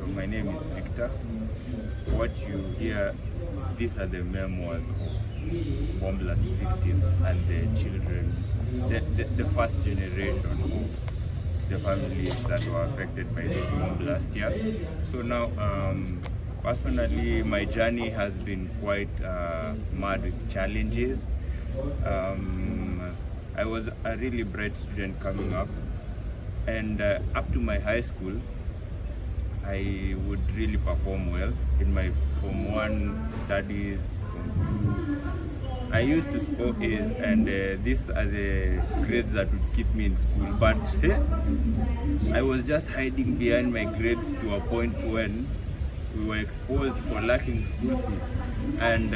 So my name is Victor. What you hear, these are the memoirs of bomb blast victims and the children, the first generation of the families that were affected by this bomb blast. Yeah. So now, personally, my journey has been quite mad with challenges. I was a really bright student coming up, and up to my high school, I would really perform well in my Form 1 studies, Form 2. I used to score A's, and these are the grades that would keep me in school. But I was just hiding behind my grades to a point when we were exposed for lacking school fees. And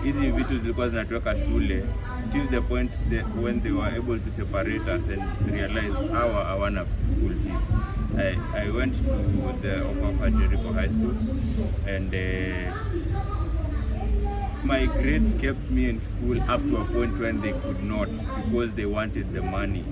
hizi vitu zilikuwa zinatoka shule till the point when they were able to separate us and realize hawana school fees. I went to the Okafa Jericho High School, and my grades kept me in school up to a point when they could not, because they wanted the money.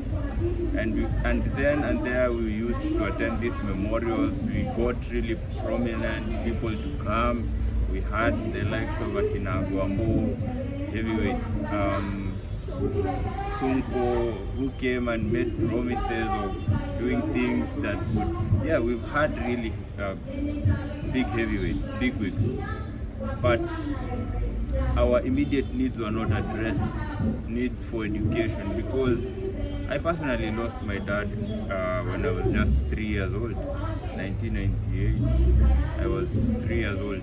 And then and there we used to attend these memorials. We got really prominent people to come. We had the likes of Akina Guambo, heavyweight, Sunko, who came and made promises of doing things that would, we've had really big heavyweights, big wigs, but our immediate needs were not addressed, needs for education, because I personally lost my dad when I was just 3 years old, 1998, I was 3 years old.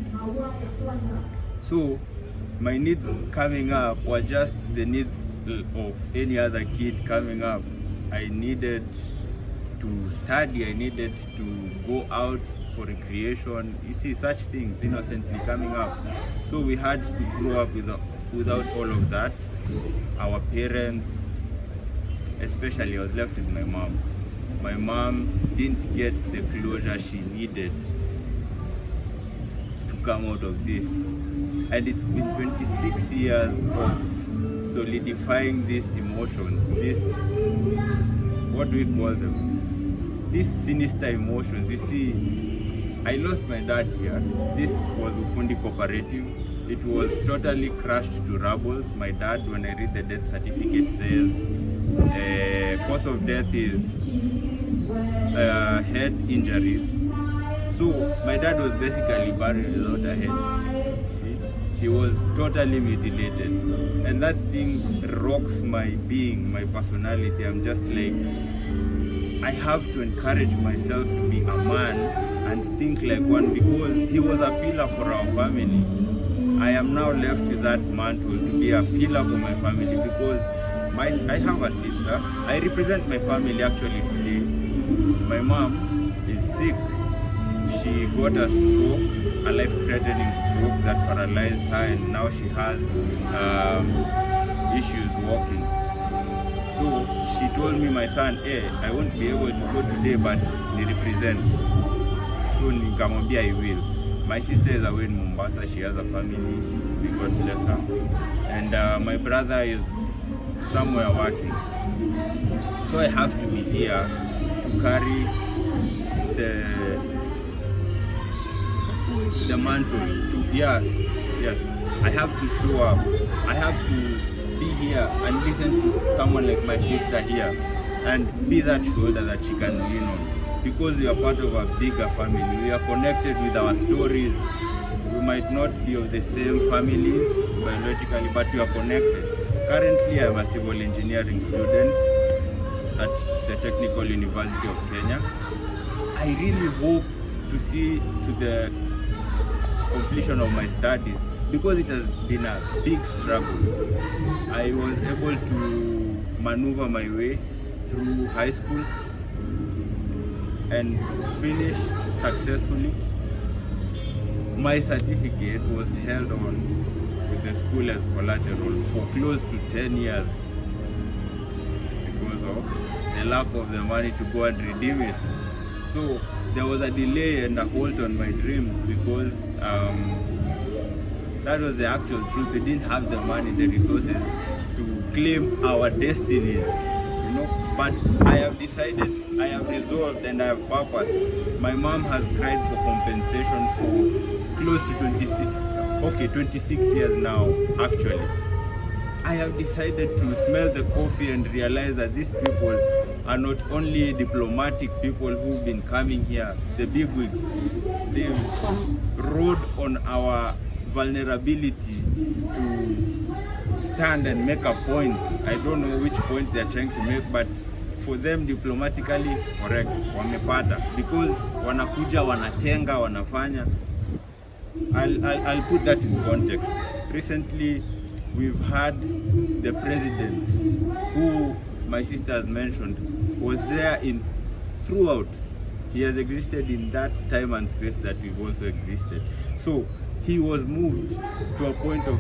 So my needs coming up were just the needs of any other kid coming up. I needed to study, I needed to go out for recreation. You see, such things innocently coming up. So we had to grow up without all of that. Our parents, especially, I was left with my mom. My mom didn't get the closure she needed to come out of this. And it's been 26 years of solidifying these emotions, what do we call them? These sinister emotions. You see, I lost my dad here. This was Ufundi Cooperative. It was totally crushed to rubble. My dad, when I read the death certificate, says cause of death is head injuries. So my dad was basically buried without a head. See, he was totally mutilated, and that thing rocks my being, my personality. I'm just like, I have to encourage myself to be a man and think like one, because he was a pillar for our family. I am now left with that mantle to be a pillar for my family, because I have a sister. I represent my family actually today. My mom is sick. She got a stroke, a life-threatening stroke that paralyzed her, and now she has issues walking. So she told me, my son, I won't be able to go today, but they represent. So nikamwambia I will. My sister is away in Mombasa. She has a family. May God bless her. And my brother is somewhere working. So I have to be here to carry the mantle. Yes. I have to show up. I have to be here and listen to someone like my sister here, and be that shoulder that she can lean on, because we are part of a bigger family. We are connected with our stories. We might not be of the same families biologically, but we are connected. Currently, I'm a civil engineering student at the Technical University of Kenya. I really hope to see to the completion of my studies, because it has been a big struggle. I was able to maneuver my way through high school and finish successfully. My certificate was held on with the school as collateral for close to 10 years because of the lack of the money to go and redeem it. So there was a delay and a halt on my dreams, because that was the actual truth. We didn't have the money, the resources to claim our destinies, But I have decided I have resolved and I have purposed. My mom has cried for compensation for close to 26 years now, actually. I have decided to smell the coffee and realize that these people are not only diplomatic people who've been coming here, the bigwigs. They've rode on our vulnerability to stand and make a point. I don't know which point they're trying to make, but for them diplomatically correct, wamepata, because wanakuja, wanatenga, wanafanya. I'll put that in context. Recently, we've had the president, who my sister has mentioned, was there in throughout. He has existed in that time and space that we've also existed. So he was moved to a point of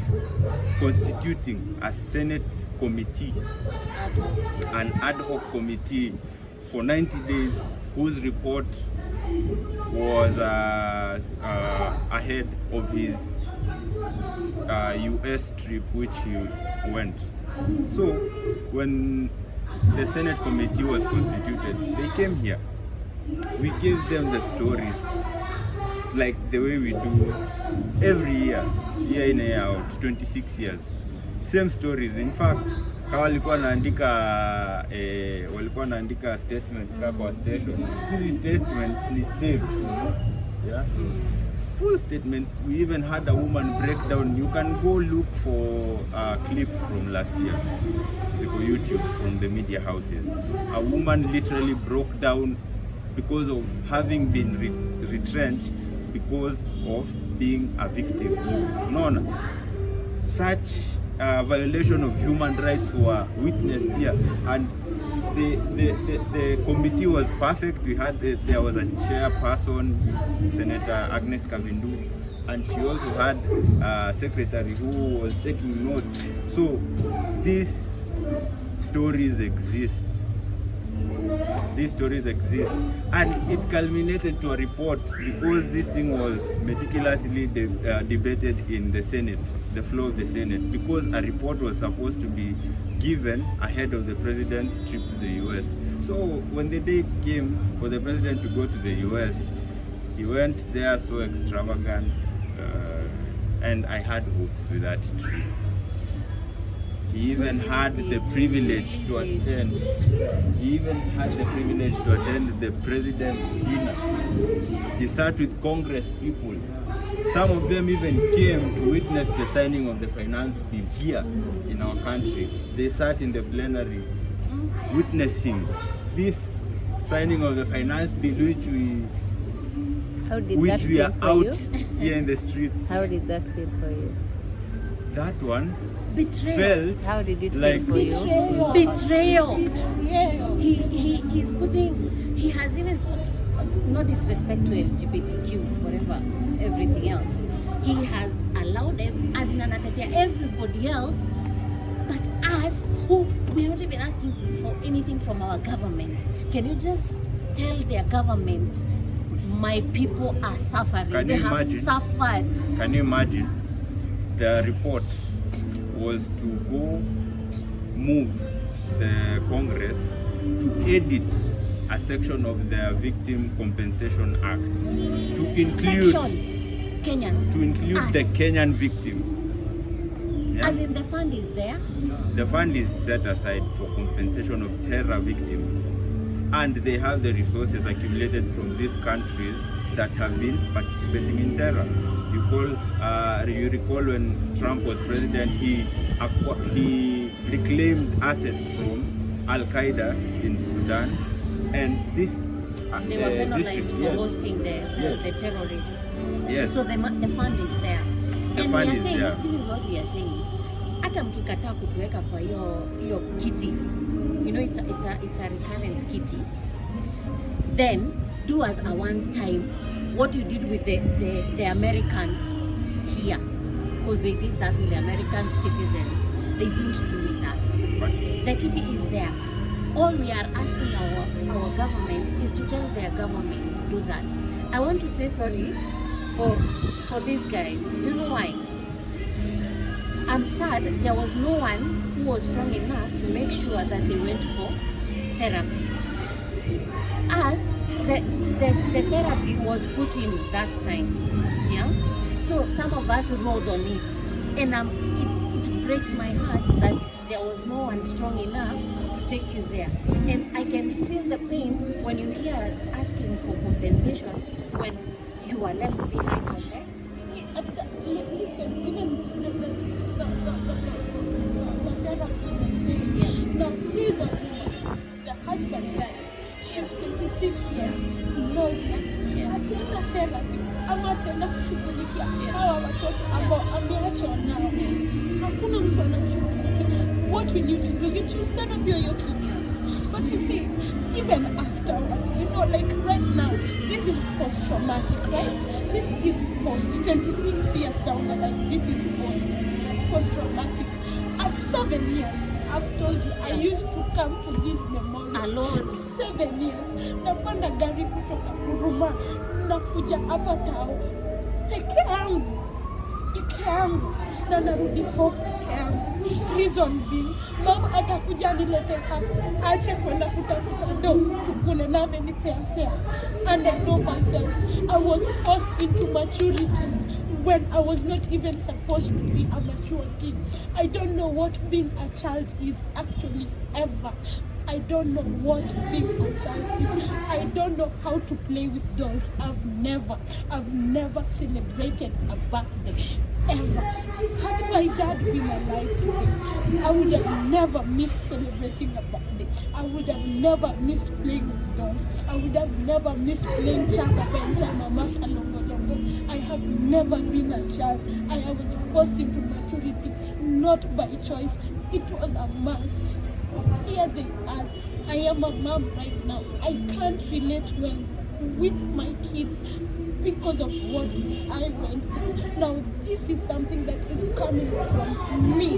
constituting a Senate committee, an ad hoc committee for 90 days, whose report was ahead of his US trip which he went. So when the Senate committee was constituted, they came here. We gave them the stories like the way we do every year, year in year out, 26 years. Same stories. In fact, walikuwa naandika statement kwa station. These statements ni same. Yeah. Full statements. We even had a woman break down. You can go look for clips from last year. Ziko YouTube from the media houses. A woman literally broke down because of having been retrenched because of being a victim. No. Such violation of human rights were witnessed here, and the committee was perfect. There was a chairperson, Senator Agnes Kavindu, and she also had a secretary who was taking notes. So these stories exist. These stories exist, and it culminated to a report because this thing was meticulously debated in the Senate, the floor of the Senate, because a report was supposed to be given ahead of the president's trip to the US. So when the day came for the president to go to the US, he went there so extravagant, and I had hopes with that trip. He even had the privilege to attend. The president's dinner. He sat with Congress people. Some of them even came to witness the signing of the finance bill here in our country. They sat in the plenary witnessing this signing of the finance bill, which we are out here in the streets. How did that feel for you? That one betrayal. felt How did it like feel for you? Betrayal. He's putting. He has even, no disrespect to LGBTQ, whatever, everything else. He has allowed them, as in anatetea everybody else, but us who we're not even asking for anything from our government. Can you just tell their government, my people are suffering? Can they you have imagine? suffered. Can you imagine? The report was to go move the Congress to edit a section of their Victim Compensation Act to include Kenyans. To include us. the Kenyan victims. Yeah? As in the fund is there. The fund is set aside for compensation of terror victims, and they have the resources accumulated from these countries that have been participating in terror. You recall when Trump was president, he reclaimed assets from Al Qaeda in Sudan, and this They were penalized for yes. hosting the terrorists. Yes. So the fund is there. The And fund we are is saying, there. this is what we are saying. Hata mkikataa kutuweka kwa hiyo kiti, you know, it's a recurrent kiti, then do as a one time what you did with the Americans here, because they did that with the American citizens. They didn't do with us. The kitty is there. All we are asking our government is to tell their government to do that. I want to say sorry for these guys. Do you know why? I'm sad there was no one who was strong enough to make sure that they went for therapy. us, the therapy was put in that time. Yeah. So some of us rode on it. And it breaks my heart that there was no one strong enough to take you there. And I can feel the pain when you hear us asking for compensation when you are left behind on that. Listen, even the therapist saying, yeah. Now he's a woman, the husband died. She's 26 years, knows her. Akienda therapy, ama ataenda kushughulikia hawa watoto ambao ameachwa nao. Hakuna mtu anashughulikia. What will you choose? Will you choose therapy or your kids? But you see, even afterwards, you know, like right now, this is post-traumatic, right? This is post-26 years down the line. This is post-traumatic. At 7 years, I've told you, I used to come to these memorials. Alone. 7 years. Napanda gari kutoka Huruma, nakuja hapa Tao. Peke yangu. Na narudi home peke yangu. Reason being, mama atakuja anilete hapa. Ache kwenda kutafuta do tukule na amenipea fare. And I know myself, I was forced into maturity when I was not even supposed to be a mature kid. I don't know what being a child is actually ever. I don't know what being a child is. I don't know how to play with dolls. I've never celebrated a birthday ever. Had my dad been alive today, I would have never missed celebrating a birthday. I would have never missed playing with dolls. I would have never missed playing Chaka Bencha, Mama Kalongo. I have never been a child. I was forced into maturity, not by choice. It was a must. Here they are. I am a mom right now. I can't relate well with my kids because of what I went through. Now, this is something that is coming from me,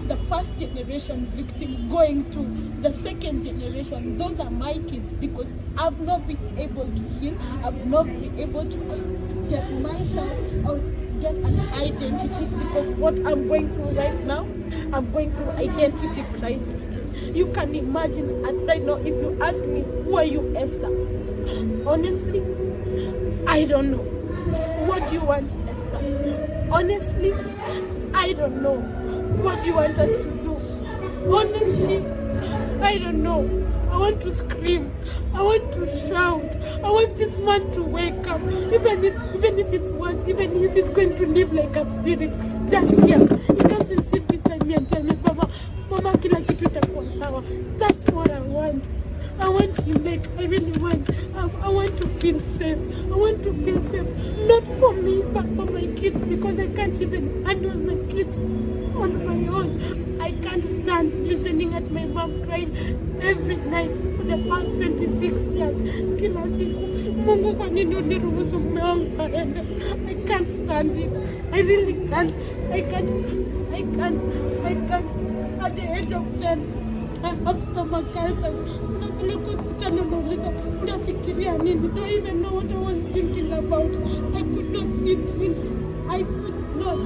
the first generation victim, going to the second generation. Those are my kids because I've not been able to heal. I've not been able to get myself or get an identity because what I'm going through right now, I'm going through identity crisis. You can imagine, and right now, if you ask me, who are you, Esther? Honestly, I don't know. What do you want, Esther? Honestly, I don't know. What do you want us to do? Honestly, I don't know. I want to scream. I want to shout. I want this man to wake up. Even if it's once, even if he's going to live like a spirit, just here. He comes and sit beside me and tell me, Mama, kila kitu itakuwa sawa. That's what I want. I want him, like I really want. I want to feel safe. I want to feel safe. Not for me, but for my kids, because I can't even handle my kids on my own. I can't stand listening at my mom crying every night for the past 26 years. Kila siku, Mungu kwa nini uniruhusu mume wangu aende? I can't stand it. I really can't. I can't. At the age of 10, I have stomach ulcers. Unapeleka hospitali unauliza unafikiria nini? Don't even know what I was thinking about. I could not fit in. I could not.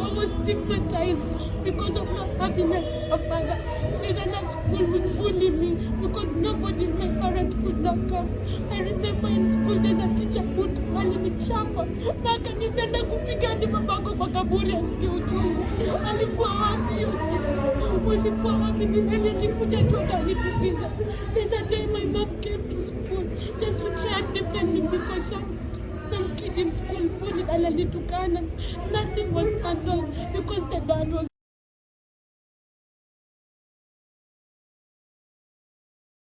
I was stigmatized because of not having a father. Children at school would bully me because nobody, my parent could not come. I remember in school there's a teacher who alinichapa na akanipenda kupiga hadi babako kwa kaburi asikie uchungu. Alikuwa wapi hiyo siku? Walikuwa wapi? Ni nani alikuja tu akanituliza? There's a day my mom came to school just to try and defend me because some kid in school bullied and alitukana. Nothing was handled because the dad was